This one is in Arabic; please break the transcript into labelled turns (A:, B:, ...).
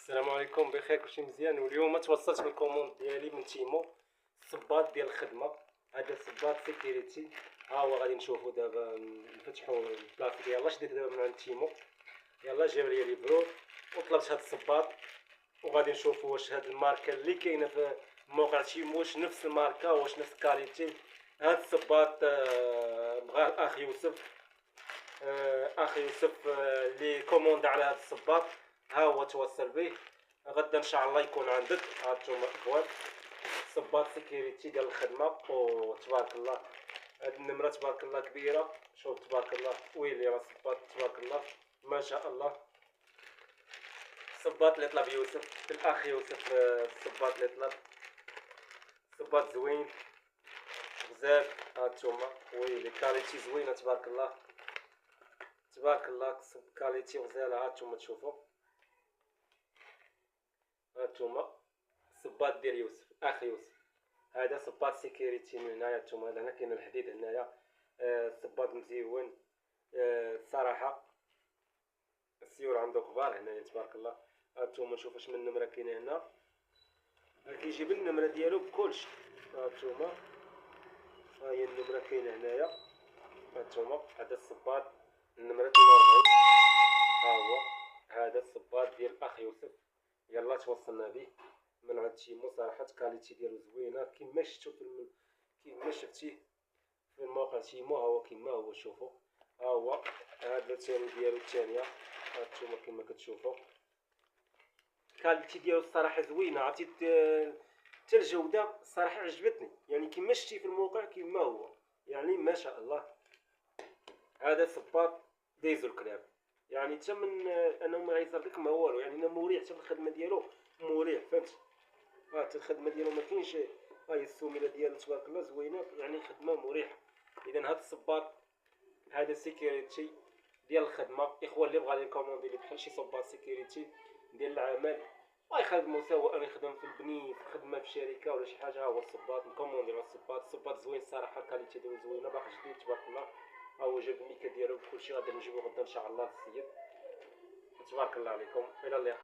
A: السلام عليكم، بخير كلشي مزيان. واليوم توصلت بالكوموند ديالي من تيمو، الصباط ديال الخدمه. هذا الصباط سيكيوريتي، ها هو غادي نشوفو دابا نفتحو البلاصه ديالها. شديت دابا من عند تيمو، يلا جاب لي ليبرو وطلبت هذا الصباط، وغادي نشوفو واش هاد الماركه اللي كاينه في موقع تيمو واش نفس الماركه، واش نفس الكاليتي. هاد الصباط بغاه الاخ يوسف، اخي يوسف اللي كوموند على هذا الصباط، ها هو توصل به. غدا ان شاء الله يكون عندك. هانتوما اخوان، صباط سيكيوريتي ديال الخدمه، وتبارك الله هاد النمره تبارك الله كبيره. شوف تبارك الله، ويلي راه صباط تبارك الله ما شاء الله. الصباط اللي طلب يوسف، الاخ يوسف، الصباط اللي طلب صباط زوين غزال. هانتوما ويلي كاليتي زوينه تبارك الله تبارك الله، كاليتي غزاله. هانتوما تشوفوا، هانتوما الصباط ديال يوسف، اخ يوسف. هذا صباط سيكيوريتي من هنايا. هانتوما هنا كاين الحديد هنايا. الصباط مزيون. الصراحه السيور عنده كبار هنايا تبارك الله. هانتوما شوفوا اش من نمره كاينه هنا، كيجيب النمره ديالو بكلشي. هانتوما ها هي النمره كاينه هنايا. هانتوما هذا الصباط النمره 42، ها هو هذا الصباط ديال الاخ يوسف. يلا توصلنا به من عند تيمو. صراحه الكاليتي ديالو زوينه كيما شفتو كيما شفتيه في الموقع تيمو. ها هو كيما هو، شوفوا ها هو هذا الثاني ديالو الثانيه. هانتوما كيما كتشوفوا الكاليتي ديالو الصراحه زوينه. عرفتي حتى الجوده الصراحه عجبتني، يعني كيما شفتي في الموقع كيما هو، يعني ما شاء الله. هذا صباط دايزو الكلاب، يعني حتى من انا ما غيصير لك ما والو، يعني انا مريح حتى في الخدمه ديالو، مريح فهمت. حتى الخدمه ديالو ما كاينش. ها هي السوميله ديالو تبارك الله زوينه، يعني خدمه مريحه. اذا هذا الصباط هذا سيكيوريتي ديال الخدمه. الاخوان اللي بغا لي كوموندي لي بحال شي صباط سيكيوريتي ديال العمل، ويخدموا سواء يخدم في البني، في خدمه في شركه ولا شي حاجه، ها هو الصباط نكوموندي على الصباط. الصباط زوين الصراحه، الكاليتي ديالو زوينه، باقي جديد تبارك الله. ها هو جاب الميكا ديالو بكلشي. غادي نجيبو غدا ان شاء الله السيد. تبارك الله عليكم، الى اللقاء.